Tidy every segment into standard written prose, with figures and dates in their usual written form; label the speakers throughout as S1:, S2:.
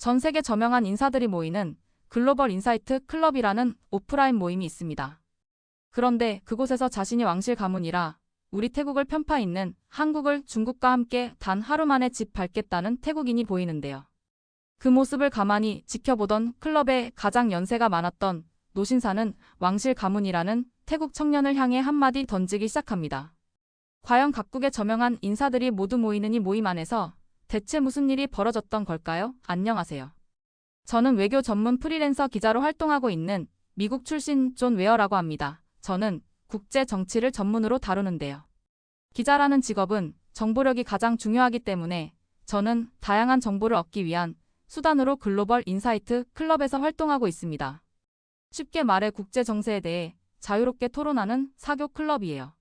S1: 전 세계 저명한 인사들이 모이는 글로벌 인사이트 클럽이라는 오프라인 모임이 있습니다. 그런데 그곳에서 자신이 왕실 가문이라 우리 태국을 편파 있는 한국을 중국과 함께 단 하루 만에 집 밟겠다는 태국인이 보이는데요. 그 모습을 가만히 지켜보던 클럽의 가장 연세가 많았던 노신사는 왕실 가문이라는 태국 청년을 향해 한마디 던지기 시작합니다. 과연 각국의 저명한 인사들이 모두 모이는 이 모임 안에서 대체 무슨 일이 벌어졌던 걸까요? 안녕하세요. 저는 외교 전문 프리랜서 기자로 활동하고 있는 미국 출신 존 웨어라고 합니다. 저는 국제 정치를 전문으로 다루는데요. 기자라는 직업은 정보력이 가장 중요하기 때문에 저는 다양한 정보를 얻기 위한 수단으로 글로벌 인사이트 클럽에서 활동하고 있습니다. 쉽게 말해 국제 정세에 대해 자유롭게 토론하는 사교 클럽이에요.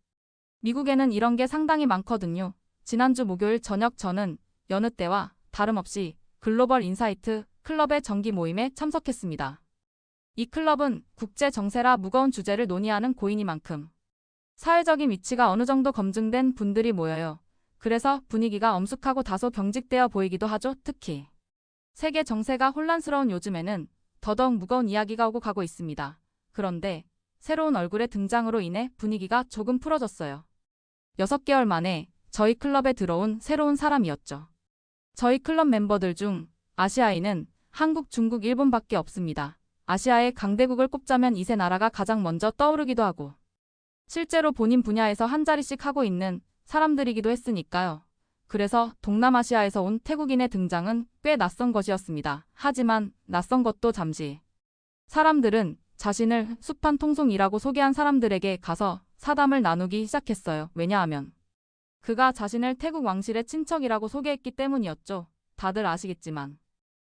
S1: 미국에는 이런 게 상당히 많거든요. 지난주 목요일 저녁 저는 여느 때와 다름없이 글로벌 인사이트 클럽의 정기 모임에 참석했습니다. 이 클럽은 국제 정세라 무거운 주제를 논의하는 고인이만큼 사회적인 위치가 어느 정도 검증된 분들이 모여요. 그래서 분위기가 엄숙하고 다소 경직되어 보이기도 하죠. 특히 세계 정세가 혼란스러운 요즘에는 더더욱 무거운 이야기가 오고 가고 있습니다. 그런데 새로운 얼굴의 등장으로 인해 분위기가 조금 풀어졌어요. 6개월 만에 저희 클럽에 들어온 새로운 사람이었죠. 저희 클럽 멤버들 중 아시아인은 한국, 중국, 일본밖에 없습니다. 아시아의 강대국을 꼽자면 이 세 나라가 가장 먼저 떠오르기도 하고 실제로 본인 분야에서 한 자리씩 하고 있는 사람들이기도 했으니까요. 그래서 동남아시아에서 온 태국인의 등장은 꽤 낯선 것이었습니다. 하지만 낯선 것도 잠시. 사람들은 자신을 수판 통송이라고 소개한 사람들에게 가서 사담을 나누기 시작했어요. 왜냐하면 그가 자신을 태국 왕실의 친척이라고 소개했기 때문이었죠. 다들 아시겠지만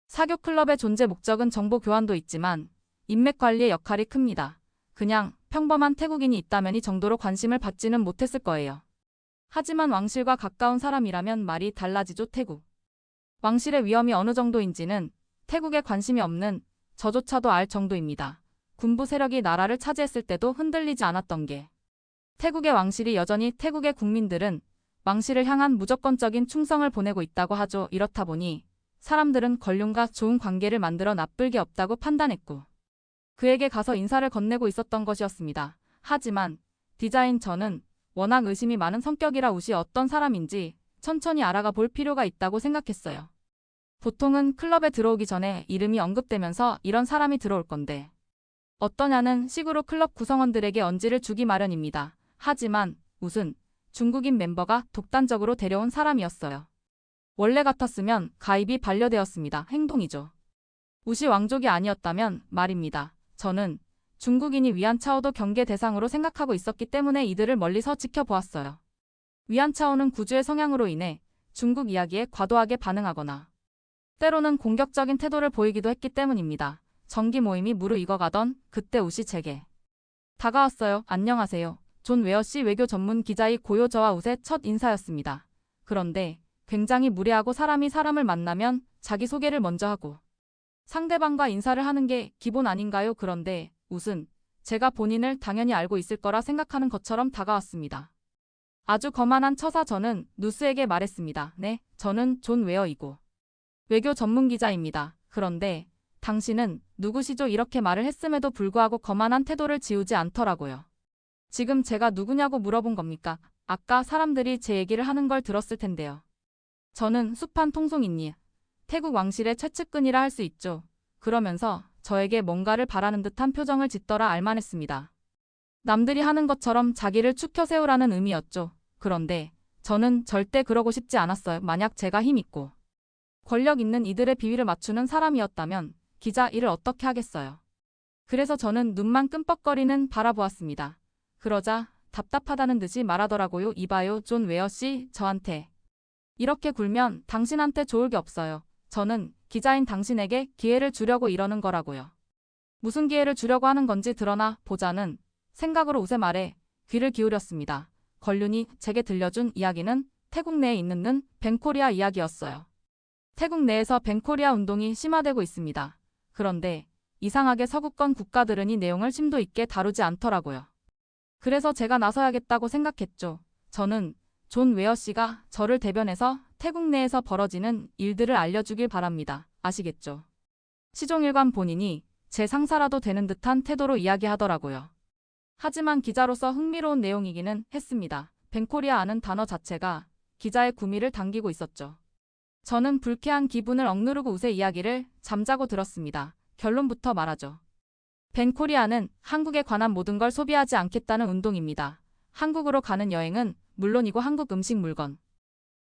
S1: 사교 클럽의 존재 목적은 정보 교환도 있지만 인맥 관리의 역할이 큽니다. 그냥 평범한 태국인이 있다면 이 정도로 관심을 받지는 못했을 거예요. 하지만 왕실과 가까운 사람이라면 말이 달라지죠. 태국 왕실의 위험이 어느 정도인지는 태국에 관심이 없는 저조차도 알 정도입니다. 군부 세력이 나라를 차지했을 때도 흔들리지 않았던 게 태국의 왕실이 여전히 태국의 국민들은 왕실을 향한 무조건적인 충성을 보내고 있다고 하죠. 이렇다 보니 사람들은 권룡과 좋은 관계를 만들어 나쁠 게 없다고 판단했고 그에게 가서 인사를 건네고 있었던 것이었습니다. 하지만 디자인 저는 워낙 의심이 많은 성격이라 우시 어떤 사람인지 천천히 알아가 볼 필요가 있다고 생각했어요. 보통은 클럽에 들어오기 전에 이름이 언급되면서 이런 사람이 들어올 건데 어떠냐는 식으로 클럽 구성원들에게 언지를 주기 마련입니다. 하지만 웃은 중국인 멤버가 독단적으로 데려온 사람이었어요. 원래 같았으면 가입이 반려되었습니다. 행동이죠. 우시 왕족이 아니었다면 말입니다. 저는 중국인이 위안차오도 경계 대상으로 생각하고 있었기 때문에 이들을 멀리서 지켜보았어요. 위안차오는 구주의 성향으로 인해 중국 이야기에 과도하게 반응하거나 때로는 공격적인 태도를 보이기도 했기 때문입니다. 정기 모임이 무르익어가던 그때 우시 제게 다가왔어요. 안녕하세요. 존 웨어 씨 외교 전문 기자의 고요 저와 우의 첫 인사였습니다. 그런데 굉장히 무례하고 사람이 사람을 만나면 자기소개를 먼저 하고 상대방과 인사를 하는 게 기본 아닌가요? 그런데 웃은 제가 본인을 당연히 알고 있을 거라 생각하는 것처럼 다가왔습니다. 아주 거만한 처사 저는 누스에게 말했습니다. 네, 저는 존 웨어이고 외교 전문 기자입니다. 그런데 당신은 누구시죠? 이렇게 말을 했음에도 불구하고 거만한 태도를 지우지 않더라고요. 지금 제가 누구냐고 물어본 겁니까? 아까 사람들이 제 얘기를 하는 걸 들었을 텐데요. 저는 수판 통송이니 태국 왕실의 최측근이라 할 수 있죠. 그러면서 저에게 뭔가를 바라는 듯한 표정을 짓더라 알만했습니다. 남들이 하는 것처럼 자기를 추켜 세우라는 의미였죠. 그런데 저는 절대 그러고 싶지 않았어요. 만약 제가 힘 있고 권력 있는 이들의 비위를 맞추는 사람이었다면 기자 일을 어떻게 하겠어요. 그래서 저는 눈만 끔뻑거리는 바라보았습니다. 그러자 답답하다는 듯이 말하더라고요. 이봐요 존 웨어 씨 저한테 이렇게 굴면 당신한테 좋을 게 없어요. 저는 기자인 당신에게 기회를 주려고 이러는 거라고요. 무슨 기회를 주려고 하는 건지 드러나 보자는 생각으로 우세 말에 귀를 기울였습니다. 권륜이 제게 들려준 이야기는 태국 내에 있는 벤코리아 이야기였어요. 태국 내에서 벤코리아 운동이 심화되고 있습니다. 그런데 이상하게 서구권 국가들은 이 내용을 심도 있게 다루지 않더라고요. 그래서 제가 나서야겠다고 생각했죠. 저는 존 웨어 씨가 저를 대변해서 태국 내에서 벌어지는 일들을 알려주길 바랍니다. 아시겠죠? 시종일관 본인이 제 상사라도 되는 듯한 태도로 이야기하더라고요. 하지만 기자로서 흥미로운 내용이기는 했습니다. 벤코리아라는 단어 자체가 기자의 구미를 당기고 있었죠. 저는 불쾌한 기분을 억누르고 우세 이야기를 잠자고 들었습니다. 결론부터 말하죠. 벤코리아는 한국에 관한 모든 걸 소비하지 않겠다는 운동입니다. 한국으로 가는 여행은 물론이고 한국 음식, 물건,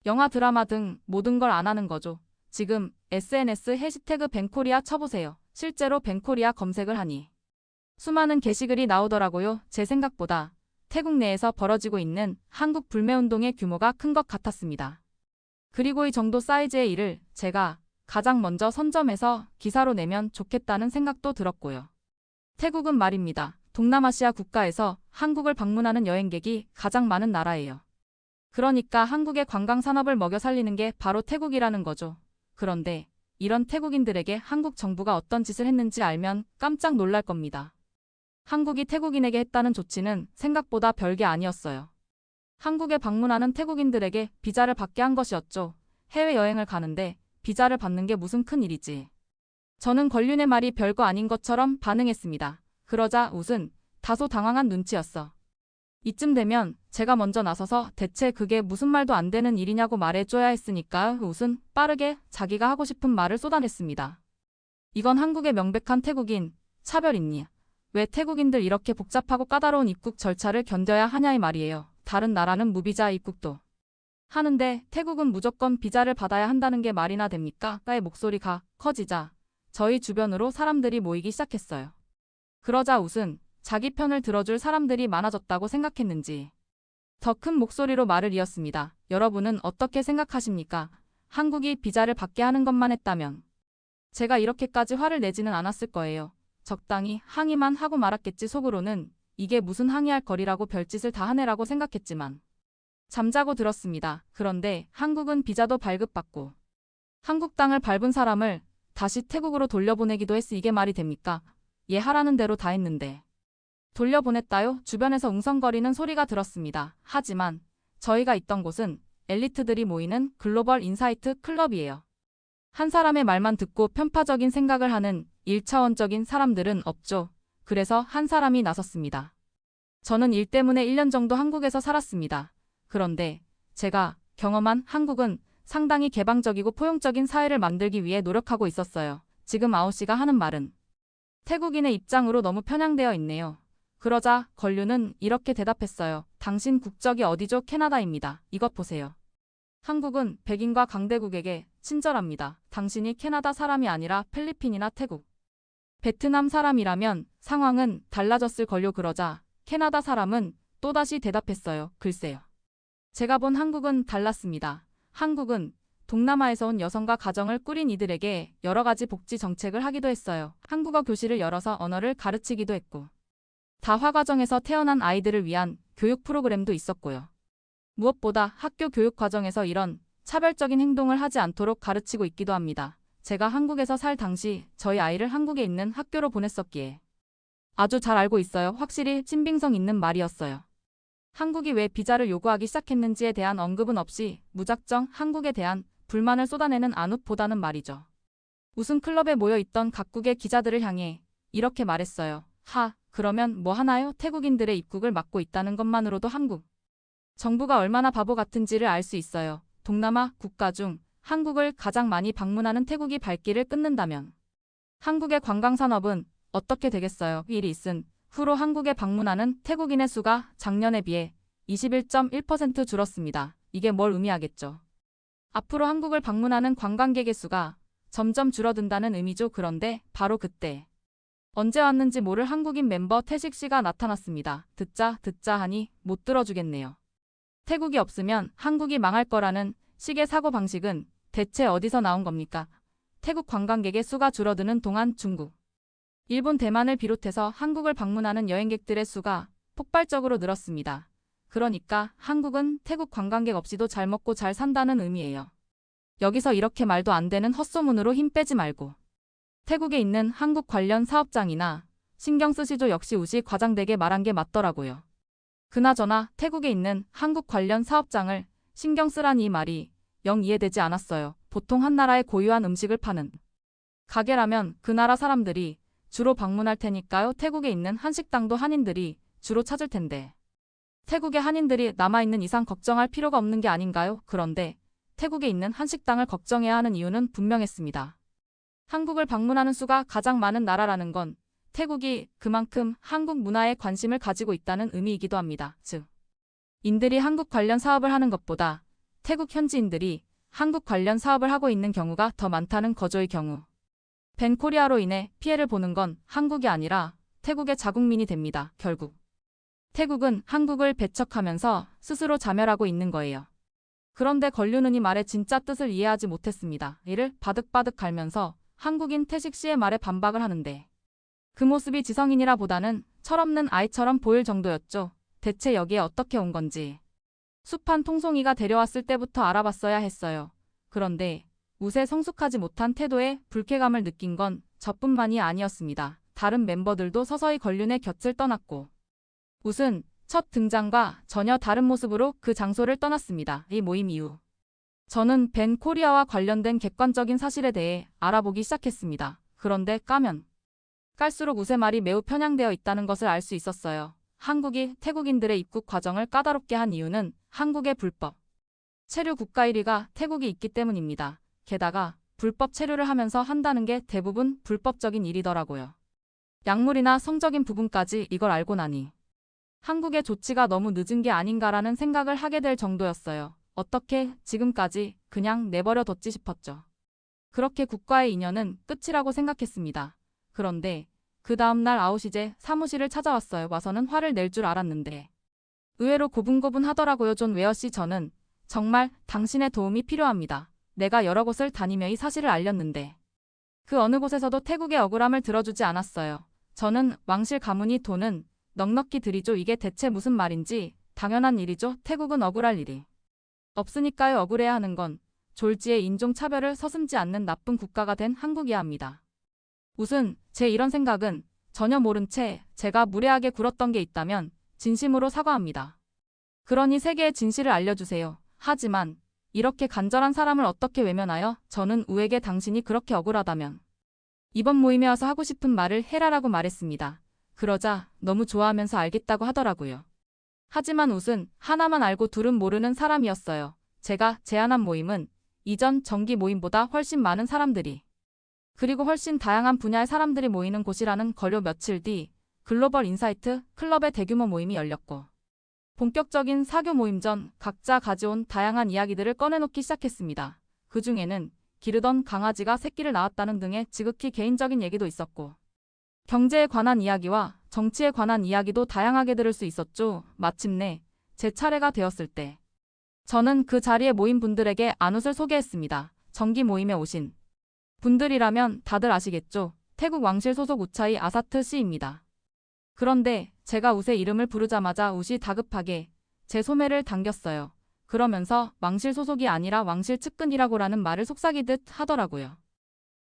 S1: 영화, 드라마 등 모든 걸 안 하는 거죠. 지금 SNS 해시태그 벤코리아 쳐보세요. 실제로 벤코리아 검색을 하니 수많은 게시글이 나오더라고요. 제 생각보다 태국 내에서 벌어지고 있는 한국 불매운동의 규모가 큰 것 같았습니다. 그리고 이 정도 사이즈의 일을 제가 가장 먼저 선점해서 기사로 내면 좋겠다는 생각도 들었고요. 태국은 말입니다. 동남아시아 국가에서 한국을 방문하는 여행객이 가장 많은 나라예요. 그러니까 한국의 관광 산업을 먹여 살리는 게 바로 태국이라는 거죠. 그런데 이런 태국인들에게 한국 정부가 어떤 짓을 했는지 알면 깜짝 놀랄 겁니다. 한국이 태국인에게 했다는 조치는 생각보다 별게 아니었어요. 한국에 방문하는 태국인들에게 비자를 받게 한 것이었죠. 해외여행을 가는데 비자를 받는 게 무슨 큰일이지. 저는 권륜의 말이 별거 아닌 것처럼 반응했습니다. 그러자 웃은 다소 당황한 눈치였어. 이쯤 되면 제가 먼저 나서서 대체 그게 무슨 말도 안 되는 일이냐고 말해줘야 했으니까 웃은 빠르게 자기가 하고 싶은 말을 쏟아냈습니다. 이건 한국의 명백한 태국인 차별이니. 왜 태국인들 이렇게 복잡하고 까다로운 입국 절차를 견뎌야 하냐의 말이에요. 다른 나라는 무비자 입국도 하는데 태국은 무조건 비자를 받아야 한다는 게 말이나 됩니까? 나의 목소리가 커지자 저희 주변으로 사람들이 모이기 시작했어요. 그러자 웃은 자기 편을 들어줄 사람들이 많아졌다고 생각했는지 더 큰 목소리로 말을 이었습니다. 여러분은 어떻게 생각하십니까? 한국이 비자를 받게 하는 것만 했다면 제가 이렇게까지 화를 내지는 않았을 거예요. 적당히 항의만 하고 말았겠지. 속으로는 이게 무슨 항의할 거리라고 별짓을 다 하네라고 생각했지만 잠자고 들었습니다. 그런데 한국은 비자도 발급받고 한국 땅을 밟은 사람을 다시 태국으로 돌려보내기도 했으. 이게 말이 됩니까? 얘 하라는 대로 다 했는데 돌려보냈다요? 주변에서 웅성거리는 소리가 들었습니다. 하지만 저희가 있던 곳은 엘리트들이 모이는 글로벌 인사이트 클럽이에요. 한 사람의 말만 듣고 편파적인 생각을 하는 1차원적인 사람들은 없죠. 그래서 한 사람이 나섰습니다. 저는 일 때문에 1년 정도 한국에서 살았습니다. 그런데 제가 경험한 한국은 상당히 개방적이고 포용적인 사회를 만들기 위해 노력하고 있었어요. 지금 아오씨가 하는 말은 태국인의 입장으로 너무 편향되어 있네요. 그러자 권륜은 이렇게 대답했어요. 당신 국적이 어디죠? 캐나다입니다. 이것 보세요. 한국은 백인과 강대국에게 친절합니다. 당신이 캐나다 사람이 아니라 필리핀이나 태국, 베트남 사람이라면 상황은 달라졌을 걸요. 그러자 캐나다 사람은 또다시 대답했어요. 글쎄요. 제가 본 한국은 달랐습니다. 한국은 동남아에서 온 여성과 가정을 꾸린 이들에게 여러 가지 복지 정책을 하기도 했어요. 한국어 교실을 열어서 언어를 가르치기도 했고 다화과정에서 태어난 아이들을 위한 교육 프로그램도 있었고요. 무엇보다 학교 교육 과정에서 이런 차별적인 행동을 하지 않도록 가르치고 있기도 합니다. 제가 한국에서 살 당시 저희 아이를 한국에 있는 학교로 보냈었기에 아주 잘 알고 있어요. 확실히 신빙성 있는 말이었어요. 한국이 왜 비자를 요구하기 시작했는지에 대한 언급은 없이 무작정 한국에 대한 불만을 쏟아내는 안웃보다는 말이죠. 우승 클럽에 모여있던 각국의 기자들을 향해 이렇게 말했어요. 그러면 뭐 하나요? 태국인들의 입국을 막고 있다는 것만으로도 한국 정부가 얼마나 바보 같은지를 알 수 있어요. 동남아 국가 중 한국을 가장 많이 방문하는 태국이 발길을 끊는다면 한국의 관광산업은 어떻게 되겠어요? 일이 있은 후로 한국에 방문하는 태국인의 수가 작년에 비해 21.1% 줄었습니다. 이게 뭘 의미하겠죠? 앞으로 한국을 방문하는 관광객의 수가 점점 줄어든다는 의미죠. 그런데 바로 그때 언제 왔는지 모를 한국인 멤버 태식 씨가 나타났습니다. 듣자 하니 못 들어주겠네요. 태국이 없으면 한국이 망할 거라는 식의 사고방식은 대체 어디서 나온 겁니까? 태국 관광객의 수가 줄어드는 동안 중국, 일본, 대만을 비롯해서 한국을 방문하는 여행객들의 수가 폭발적으로 늘었습니다. 그러니까 한국은 태국 관광객 없이도 잘 먹고 잘 산다는 의미예요. 여기서 이렇게 말도 안 되는 헛소문으로 힘 빼지 말고 태국에 있는 한국 관련 사업장이나 신경 쓰시죠. 역시 웃이 과장되게 말한 게 맞더라고요. 그나저나 태국에 있는 한국 관련 사업장을 신경 쓰란 이 말이 영 이해되지 않았어요. 보통 한 나라의 고유한 음식을 파는 가게라면 그 나라 사람들이 주로 방문할 테니까요. 태국에 있는 한식당도 한인들이 주로 찾을 텐데. 태국의 한인들이 남아있는 이상 걱정할 필요가 없는 게 아닌가요? 그런데 태국에 있는 한식당을 걱정해야 하는 이유는 분명했습니다. 한국을 방문하는 수가 가장 많은 나라라는 건 태국이 그만큼 한국 문화에 관심을 가지고 있다는 의미이기도 합니다. 즉, 인들이 한국 관련 사업을 하는 것보다 태국 현지인들이 한국 관련 사업을 하고 있는 경우가 더 많다는 거죠의 경우. 벤코리아로 인해 피해를 보는 건 한국이 아니라 태국의 자국민이 됩니다. 결국. 태국은 한국을 배척하면서 스스로 자멸하고 있는 거예요. 그런데 권류는 이 말의 진짜 뜻을 이해하지 못했습니다. 이를 바득바득 갈면서 한국인 태식 씨의 말에 반박을 하는데 그 모습이 지성인이라 보다는 철없는 아이처럼 보일 정도였죠. 대체 여기에 어떻게 온 건지. 숲한 통송이가 데려왔을 때부터 알아봤어야 했어요. 그런데 우세 성숙하지 못한 태도에 불쾌감을 느낀 건 저뿐만이 아니었습니다. 다른 멤버들도 서서히 권륜의 곁을 떠났고 웃은 첫 등장과 전혀 다른 모습으로 그 장소를 떠났습니다. 이 모임 이후 저는 벤 코리아와 관련된 객관적인 사실에 대해 알아보기 시작했습니다. 그런데 까면 깔수록 우세 말이 매우 편향되어 있다는 것을 알 수 있었어요. 한국이 태국인들의 입국 과정을 까다롭게 한 이유는 한국의 불법 체류 국가 1위가 태국이 있기 때문입니다. 게다가 불법 체류를 하면서 한다는 게 대부분 불법적인 일이더라고요. 약물이나 성적인 부분까지 이걸 알고 나니 한국의 조치가 너무 늦은 게 아닌가라는 생각을 하게 될 정도였어요. 어떻게 지금까지 그냥 내버려 뒀지 싶었죠. 그렇게 국가의 인연은 끝이라고 생각했습니다. 그런데 그 다음날 아웃이제 사무실을 찾아왔어요. 와서는 화를 낼 줄 알았는데 의외로 고분고분하더라고요. 존 웨어 씨, 저는 정말 당신의 도움이 필요합니다. 내가 여러 곳을 다니며 이 사실을 알렸는데 그 어느 곳에서도 태국의 억울함을 들어주지 않았어요. 저는 왕실 가문이 돈은 넉넉히 드리죠. 이게 대체 무슨 말인지. 당연한 일이죠. 태국은 억울할 일이 없으니까요. 억울해야 하는 건 졸지의 인종차별을 서슴지 않는 나쁜 국가가 된 한국이야 합니다. 우선 제 이런 생각은 전혀 모른 채 제가 무례하게 굴었던 게 있다면 진심으로 사과합니다. 그러니 세계의 진실을 알려주세요. 하지만 이렇게 간절한 사람을 어떻게 외면하여? 저는 우에게 당신이 그렇게 억울하다면 이번 모임에 와서 하고 싶은 말을 해라라고 말했습니다. 그러자 너무 좋아하면서 알겠다고 하더라고요. 하지만 웃은 하나만 알고 둘은 모르는 사람이었어요. 제가 제안한 모임은 이전 정기 모임보다 훨씬 많은 사람들이 그리고 훨씬 다양한 분야의 사람들이 모이는 곳이라는 걸요. 며칠 뒤 글로벌 인사이트 클럽의 대규모 모임이 열렸고 본격적인 사교 모임 전 각자 가져온 다양한 이야기들을 꺼내놓기 시작했습니다. 그 중에는 기르던 강아지가 새끼를 낳았다는 등의 지극히 개인적인 얘기도 있었고 경제에 관한 이야기와 정치에 관한 이야기도 다양하게 들을 수 있었죠. 마침내 제 차례가 되었을 때 저는 그 자리에 모인 분들에게 안웃을 소개했습니다. 정기 모임에 오신 분들이라면 다들 아시겠죠? 태국 왕실 소속 우차이 아사트 씨입니다. 그런데 제가 웃의 이름을 부르자마자 웃이 다급하게 제 소매를 당겼어요. 그러면서 왕실 소속이 아니라 왕실 측근이라고라는 말을 속삭이듯 하더라고요.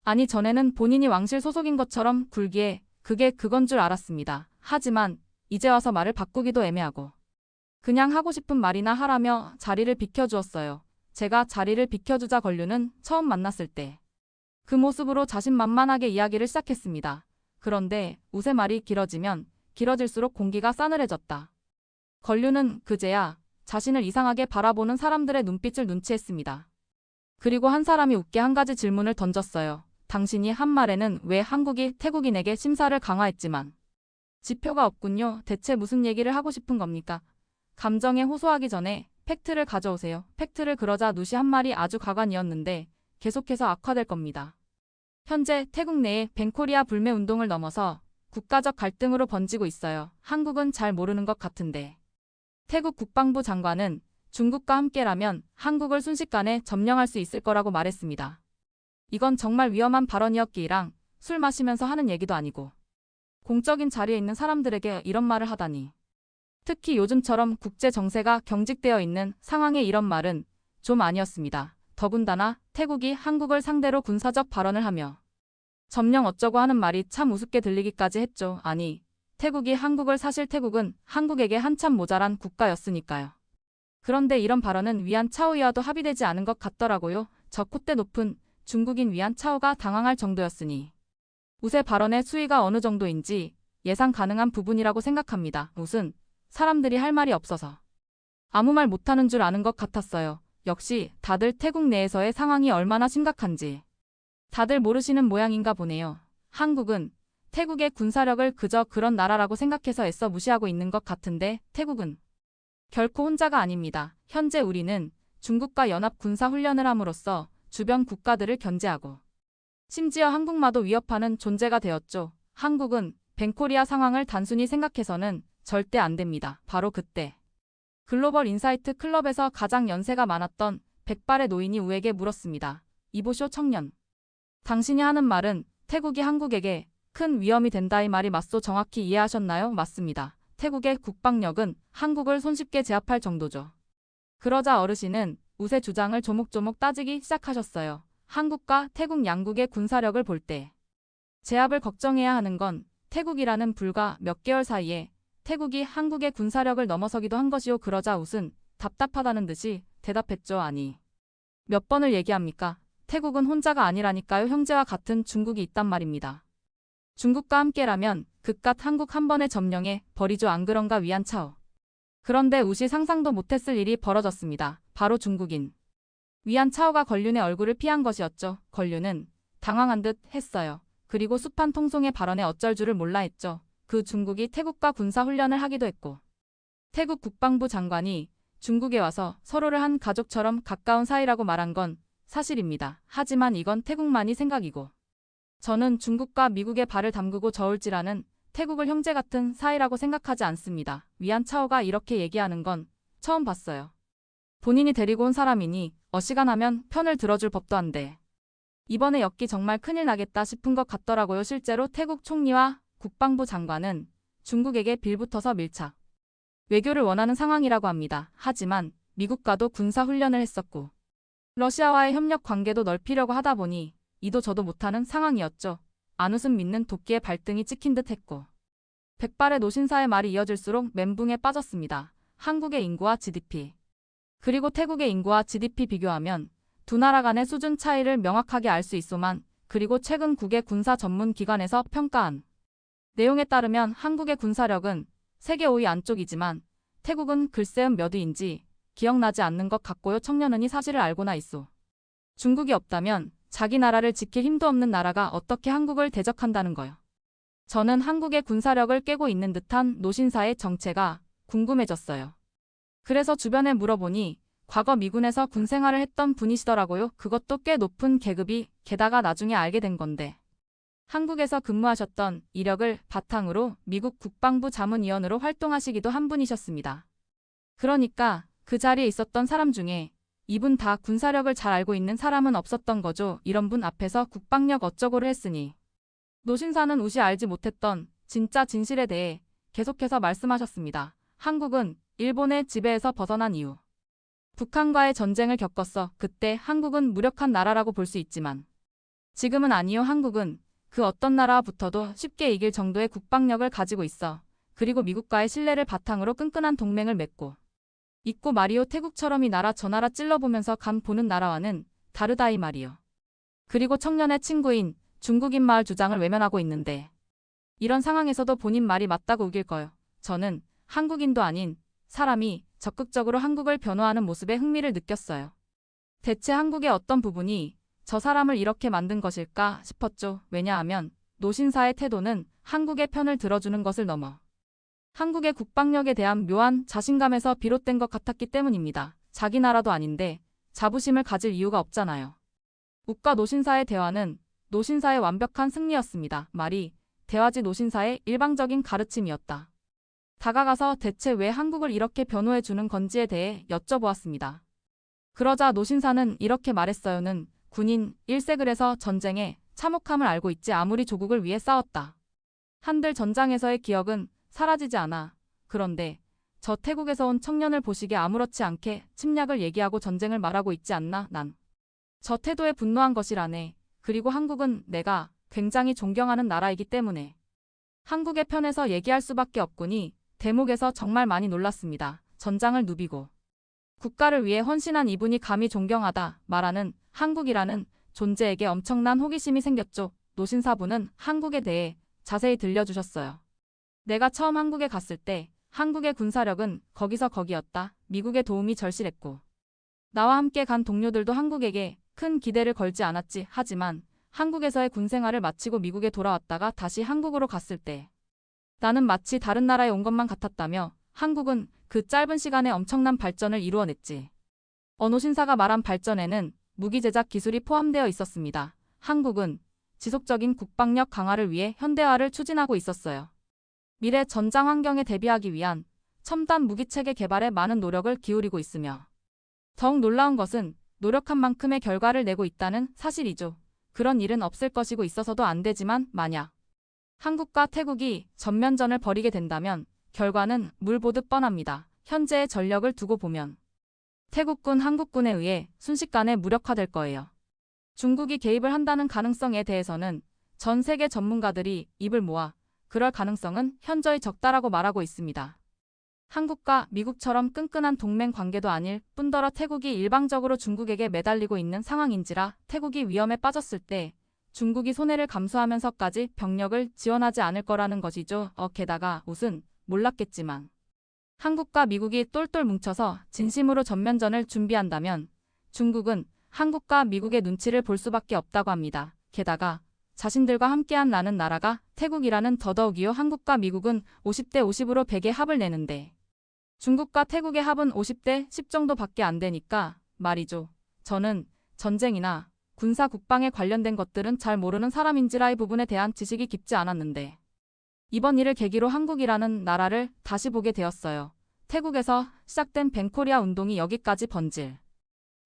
S1: 아니, 전에는 본인이 왕실 소속인 것처럼 굴기에 그게 그건 줄 알았습니다. 하지만 이제 와서 말을 바꾸기도 애매하고 그냥 하고 싶은 말이나 하라며 자리를 비켜주었어요. 제가 자리를 비켜주자 권류는 처음 만났을 때 그 모습으로 자신만만하게 이야기를 시작했습니다. 그런데 웃의 말이 길어지면 길어질수록 공기가 싸늘해졌다. 권류는 그제야 자신을 이상하게 바라보는 사람들의 눈빛을 눈치했습니다. 그리고 한 사람이 웃게 한 가지 질문을 던졌어요. 당신이 한 말에는 왜 한국이 태국인에게 심사를 강화했지만 지표가 없군요. 대체 무슨 얘기를 하고 싶은 겁니까? 감정에 호소하기 전에 팩트를 가져오세요. 팩트를 그러자 누시 한 말이 아주 가관이었는데 계속해서 악화될 겁니다. 현재 태국 내에 벤코리아 불매 운동을 넘어서 국가적 갈등으로 번지고 있어요. 한국은 잘 모르는 것 같은데 태국 국방부 장관은 중국과 함께라면 한국을 순식간에 점령할 수 있을 거라고 말했습니다. 이건 정말 위험한 발언이었기랑 술 마시면서 하는 얘기도 아니고 공적인 자리에 있는 사람들에게 이런 말을 하다니. 특히 요즘처럼 국제 정세가 경직되어 있는 상황에 이런 말은 좀 아니었습니다. 더군다나 태국이 한국을 상대로 군사적 발언을 하며 점령 어쩌고 하는 말이 참 우습게 들리기까지 했죠. 아니, 태국이 한국을 사실 태국은 한국에게 한참 모자란 국가였으니까요. 그런데 이런 발언은 위안 차오이와도 합의되지 않은 것 같더라고요. 저 콧대 높은 중국인 위안 차오가 당황할 정도였으니 우세 발언의 수위가 어느 정도인지 예상 가능한 부분이라고 생각합니다. 웃은 사람들이 할 말이 없어서 아무 말 못하는 줄 아는 것 같았어요. 역시 다들 태국 내에서의 상황이 얼마나 심각한지 다들 모르시는 모양인가 보네요. 한국은 태국의 군사력을 그저 그런 나라라고 생각해서 애써 무시하고 있는 것 같은데 태국은 결코 혼자가 아닙니다. 현재 우리는 중국과 연합 군사 훈련을 함으로써 주변 국가들을 견제하고 심지어 한국마도 위협하는 존재가 되었죠. 한국은 벤코리아 상황을 단순히 생각해서는 절대 안 됩니다. 바로 그때 글로벌 인사이트 클럽에서 가장 연세가 많았던 백발의 노인이 우에게 물었습니다. 이보쇼 청년. 당신이 하는 말은 태국이 한국에게 큰 위험이 된다 이 말이 맞소 정확히 이해하셨나요? 맞습니다. 태국의 국방력은 한국을 손쉽게 제압할 정도죠. 그러자 어르신은 우세 주장을 조목조목 따지기 시작하셨어요. 한국과 태국 양국의 군사력을 볼 때 제압을 걱정해야 하는 건 태국이라는 불과 몇 개월 사이에 태국이 한국의 군사력을 넘어서기도 한 것이요. 그러자 웃은 답답하다는 듯이 대답했죠. 아니 몇 번을 얘기합니까? 태국은 혼자가 아니라니까요. 형제와 같은 중국이 있단 말입니다. 중국과 함께라면 그깟 한국 한 번에 점령해 버리죠. 안 그런가 위안 차오. 그런데 우시 상상도 못했을 일이 벌어졌습니다. 바로 중국인 위안 차오가 권륜의 얼굴을 피한 것이었죠. 권륜은 당황한 듯 했어요. 그리고 습한 통송의 발언에 어쩔 줄을 몰라 했죠. 그 중국이 태국과 군사훈련을 하기도 했고 태국 국방부 장관이 중국에 와서 서로를 한 가족처럼 가까운 사이라고 말한 건 사실입니다. 하지만 이건 태국만이 생각이고 저는 중국과 미국의 발을 담그고 저울질하는 태국을 형제 같은 사이라고 생각하지 않습니다. 위안 차오가 이렇게 얘기하는 건 처음 봤어요. 본인이 데리고 온 사람이니 어지간하면 편을 들어줄 법도 한데 이번에 엮기 정말 큰일 나겠다 싶은 것 같더라고요. 실제로 태국 총리와 국방부 장관은 중국에게 빌붙어서 밀착 외교를 원하는 상황이라고 합니다. 하지만 미국과도 군사훈련을 했었고 러시아와의 협력 관계도 넓히려고 하다 보니 이도 저도 못하는 상황이었죠. 안 웃음 믿는 도끼에 발등이 찍힌 듯 했고 백발의 노신사의 말이 이어질수록 멘붕에 빠졌습니다. 한국의 인구와 GDP 그리고 태국의 인구와 GDP 비교하면 두 나라 간의 수준 차이를 명확하게 알 수 있소만 그리고 최근 국외 군사 전문 기관에서 평가한 내용에 따르면 한국의 군사력은 세계 5위 안쪽이지만 태국은 글쎄음 몇 위인지 기억나지 않는 것 같고요. 청년은 이 사실을 알고나 있소. 중국이 없다면 자기 나라를 지킬 힘도 없는 나라가 어떻게 한국을 대적한다는 거요. 저는 한국의 군사력을 깨고 있는 듯한 노신사의 정체가 궁금해졌어요. 그래서 주변에 물어보니 과거 미군에서 군 생활을 했던 분이시더라고요. 그것도 꽤 높은 계급이 게다가 나중에 알게 된 건데 한국에서 근무하셨던 이력을 바탕으로 미국 국방부 자문위원으로 활동하시기도 한 분이셨습니다. 그러니까 그 자리에 있었던 사람 중에 이분 다 군사력을 잘 알고 있는 사람은 없었던 거죠. 이런 분 앞에서 국방력 어쩌고를 했으니 노신사는 우시 알지 못했던 진짜 진실에 대해 계속해서 말씀하셨습니다. 한국은 일본의 지배에서 벗어난 이후 북한과의 전쟁을 겪었어. 그때 한국은 무력한 나라라고 볼 수 있지만 지금은 아니요. 한국은 그 어떤 나라와 붙어도 쉽게 이길 정도의 국방력을 가지고 있어. 그리고 미국과의 신뢰를 바탕으로 끈끈한 동맹을 맺고 있고 말이요. 태국처럼 이 나라 저 나라 찔러보면서 간 보는 나라와는 다르다 이 말이요. 그리고 청년의 친구인 중국인 마을 주장을 외면하고 있는데 이런 상황에서도 본인 말이 맞다고 우길 거요. 저는 한국인도 아닌 사람이 적극적으로 한국을 변호하는 모습에 흥미를 느꼈어요. 대체 한국의 어떤 부분이 저 사람을 이렇게 만든 것일까 싶었죠. 왜냐하면 노신사의 태도는 한국의 편을 들어주는 것을 넘어 한국의 국방력에 대한 묘한 자신감에서 비롯된 것 같았기 때문입니다. 자기 나라도 아닌데 자부심을 가질 이유가 없잖아요. 욱과 노신사의 대화는 노신사의 완벽한 승리였습니다. 말이 대화지 노신사의 일방적인 가르침이었다. 다가가서 대체 왜 한국을 이렇게 변호해 주는 건지에 대해 여쭤보았습니다. 그러자 노신사는 이렇게 말했어요는 군인 1세 그래서 전쟁의 참혹함을 알고 있지 아무리 조국을 위해 싸웠다. 한들 전장에서의 기억은 사라지지 않아. 그런데 저 태국에서 온 청년을 보시기에 아무렇지 않게 침략을 얘기하고 전쟁을 말하고 있지 않나 난. 저 태도에 분노한 것이라네. 그리고 한국은 내가 굉장히 존경하는 나라이기 때문에 한국의 편에서 얘기할 수밖에 없구니 대목에서 정말 많이 놀랐습니다. 전장을 누비고 국가를 위해 헌신한 이분이 감히 존경하다 말하는 한국이라는 존재에게 엄청난 호기심이 생겼죠. 노신사부는 한국에 대해 자세히 들려주셨어요. 내가 처음 한국에 갔을 때 한국의 군사력은 거기서 거기였다. 미국의 도움이 절실했고 나와 함께 간 동료들도 한국에게 큰 기대를 걸지 않았지. 하지만 한국에서의 군 생활을 마치고 미국에 돌아왔다가 다시 한국으로 갔을 때 나는 마치 다른 나라에 온 것만 같았다며 한국은 그 짧은 시간에 엄청난 발전을 이루어냈지. 어노 신사가 말한 발전에는 무기 제작 기술이 포함되어 있었습니다. 한국은 지속적인 국방력 강화를 위해 현대화를 추진하고 있었어요. 미래 전장 환경에 대비하기 위한 첨단 무기체계 개발에 많은 노력을 기울이고 있으며 더욱 놀라운 것은 노력한 만큼의 결과를 내고 있다는 사실이죠. 그런 일은 없을 것이고 있어서도 안 되지만 만약 한국과 태국이 전면전을 벌이게 된다면 결과는 물 보듯 뻔합니다. 현재의 전력을 두고 보면 태국군 한국군에 의해 순식간에 무력화될 거예요. 중국이 개입을 한다는 가능성에 대해서는 전 세계 전문가들이 입을 모아 그럴 가능성은 현저히 적다라고 말하고 있습니다. 한국과 미국처럼 끈끈한 동맹 관계도 아닐 뿐더러 태국이 일방적으로 중국에게 매달리고 있는 상황인지라 태국이 위험에 빠졌을 때 중국이 손해를 감수하면서까지 병력을 지원하지 않을 거라는 것이죠. 게다가 옷은 몰랐겠지만 한국과 미국이 똘똘 뭉쳐서 진심으로 전면전을 준비한다면 중국은 한국과 미국의 눈치를 볼 수밖에 없다고 합니다. 게다가 자신들과 함께한 나는 나라가 태국이라는 더더욱이요. 한국과 미국은 50대 50으로 100의 합을 내는데 중국과 태국의 합은 50대 10 정도밖에 안 되니까 말이죠. 저는 전쟁이나 군사 국방에 관련된 것들은 잘 모르는 사람인지라 이 부분에 대한 지식이 깊지 않았는데 이번 일을 계기로 한국이라는 나라를 다시 보게 되었어요. 태국에서 시작된 벤코리아 운동이 여기까지 번질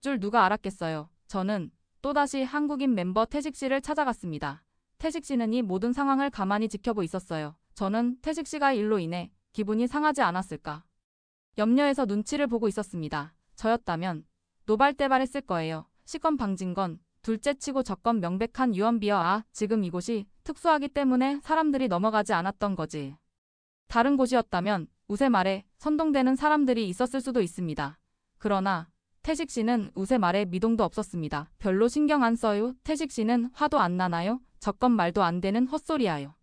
S1: 줄 누가 알았겠어요. 저는 또다시 한국인 멤버 태식 씨를 찾아갔습니다. 태식 씨는 이 모든 상황을 가만히 지켜보고 있었어요. 저는 태식 씨가 일로 인해 기분이 상하지 않았을까 염려해서 눈치를 보고 있었습니다. 저였다면 노발대발했을 거예요. 시건 방진건 둘째치고 저건 명백한 유언비어. 지금 이곳이 특수하기 때문에 사람들이 넘어가지 않았던 거지. 다른 곳이었다면 우세 말에 선동되는 사람들이 있었을 수도 있습니다. 그러나 태식 씨는 우세 말에 미동도 없었습니다. 별로 신경 안 써요. 태식 씨는 화도 안 나나요? 저건 말도 안 되는 헛소리야요.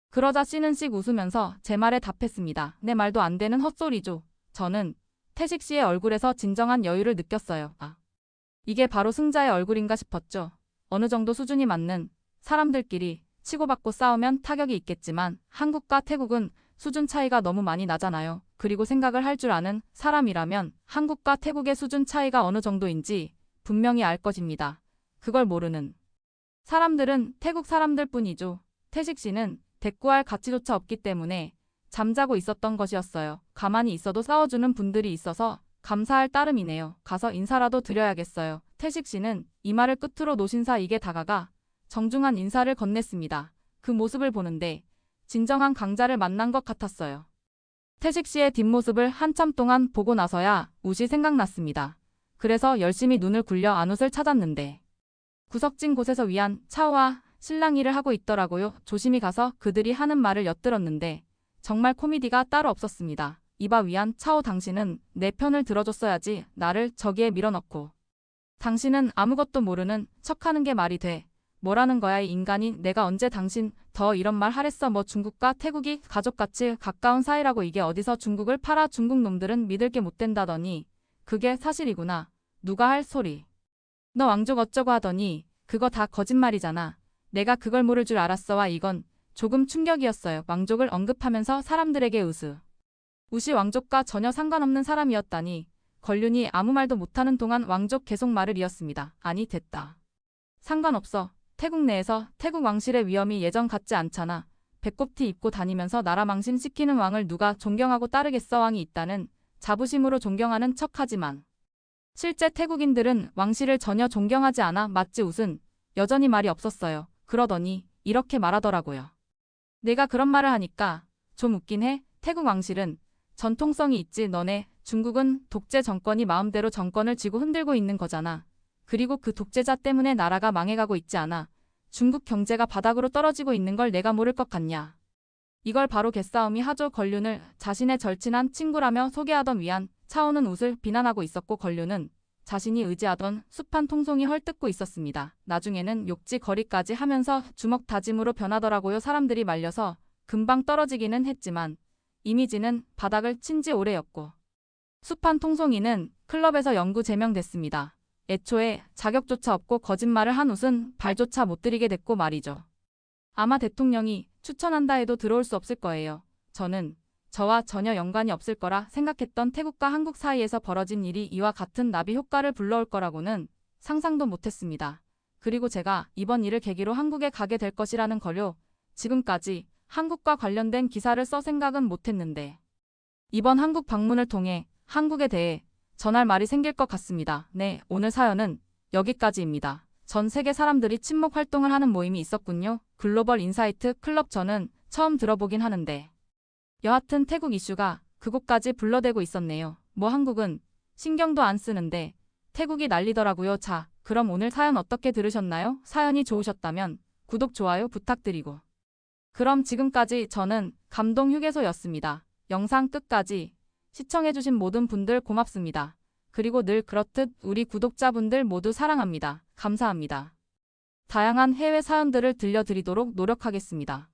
S1: 그러자 씨는 씩 웃으면서 제 말에 답했습니다. 내 말도 안 되는 헛소리죠. 저는 태식 씨의 얼굴에서 진정한 여유를 느꼈어요. 이게 바로 승자의 얼굴인가 싶었죠. 어느 정도 수준이 맞는 사람들끼리 치고받고 싸우면 타격이 있겠지만 한국과 태국은 수준 차이가 너무 많이 나잖아요. 그리고 생각을 할 줄 아는 사람이라면 한국과 태국의 수준 차이가 어느 정도인지 분명히 알 것입니다. 그걸 모르는 사람들은 태국 사람들 뿐이죠. 태식 씨는 대꾸할 가치조차 없기 때문에 잠자고 있었던 것이었어요. 가만히 있어도 싸워주는 분들이 있어서 감사할 따름이네요. 가서 인사라도 드려야겠어요. 태식 씨는 이 말을 끝으로 노신사에게 다가가 정중한 인사를 건넸습니다. 그 모습을 보는데 진정한 강자를 만난 것 같았어요. 태식 씨의 뒷모습을 한참 동안 보고 나서야 웃이 생각났습니다. 그래서 열심히 눈을 굴려 안웃을 찾았는데 구석진 곳에서 위안, 차오와 실랑이를 하고 있더라고요. 조심히 가서 그들이 하는 말을 엿들었는데 정말 코미디가 따로 없었습니다. 이봐 위안, 차오 당신은 내 편을 들어줬어야지. 나를 저기에 밀어넣고 당신은 아무것도 모르는 척하는 게 말이 돼. 뭐라는 거야 이 인간이. 내가 언제 당신 더 이런 말 하랬어. 뭐 중국과 태국이 가족같이 가까운 사이라고. 이게 어디서 중국을 팔아. 중국 놈들은 믿을 게 못 된다더니 그게 사실이구나. 누가 할 소리. 너 왕족 어쩌고 하더니 그거 다 거짓말이잖아. 내가 그걸 모를 줄 알았어. 와 이건 조금 충격이었어요. 왕족을 언급하면서 사람들에게 웃이 왕족과 전혀 상관없는 사람이었다니. 권륜이 아무 말도 못하는 동안 왕족 계속 말을 이었습니다. 아니 됐다. 상관없어. 태국 내에서 태국 왕실의 위엄이 예전 같지 않잖아. 배꼽티 입고 다니면서 나라 망신시키는 왕을 누가 존경하고 따르겠어. 왕이 있다는 자부심으로 존경하는 척하지만 실제 태국인들은 왕실을 전혀 존경하지 않아. 맞지. 웃은 여전히 말이 없었어요. 그러더니 이렇게 말하더라고요. 내가 그런 말을 하니까 좀 웃긴 해. 태국 왕실은 전통성이 있지. 너네 중국은 독재 정권이 마음대로 정권을 쥐고 흔들고 있는 거잖아. 그리고 그 독재자 때문에 나라가 망해가고 있지 않아. 중국 경제가 바닥으로 떨어지고 있는 걸 내가 모를 것 같냐. 이걸 바로 개싸움이 하죠. 권륜을 자신의 절친한 친구라며 소개하던 위안, 차오는 웃을 비난하고 있었고 권류는 자신이 의지하던 숲한 통송이 헐뜯고 있었습니다. 나중에는 욕지 거리까지 하면서 주먹 다짐으로 변하더라고요. 사람들이 말려서 금방 떨어지기는 했지만 이미지는 바닥을 친 지 오래였고. 숲한 통송이는 클럽에서 영구 제명됐습니다. 애초에 자격조차 없고 거짓말을 한 웃은 발조차 못 들이게 됐고 말이죠. 아마 대통령이 추천한다 해도 들어올 수 없을 거예요. 저는 저와 전혀 연관이 없을 거라 생각했던 태국과 한국 사이에서 벌어진 일이 이와 같은 나비 효과를 불러올 거라고는 상상도 못했습니다. 그리고 제가 이번 일을 계기로 한국에 가게 될 것이라는 걸요. 지금까지 한국과 관련된 기사를 써 생각은 못했는데 이번 한국 방문을 통해 한국에 대해 전할 말이 생길 것 같습니다. 네, 오늘 사연은 여기까지입니다. 전 세계 사람들이 친목 활동을 하는 모임이 있었군요. 글로벌 인사이트 클럽. 저는 처음 들어보긴 하는데 여하튼 태국 이슈가 그곳까지 불러대고 있었네요. 뭐 한국은 신경도 안 쓰는데 태국이 난리더라고요. 자, 그럼 오늘 사연 어떻게 들으셨나요? 사연이 좋으셨다면 구독, 좋아요 부탁드리고. 그럼 지금까지 저는 감동휴게소였습니다. 영상 끝까지 시청해주신 모든 분들 고맙습니다. 그리고 늘 그렇듯 우리 구독자분들 모두 사랑합니다. 감사합니다. 다양한 해외 사연들을 들려드리도록 노력하겠습니다.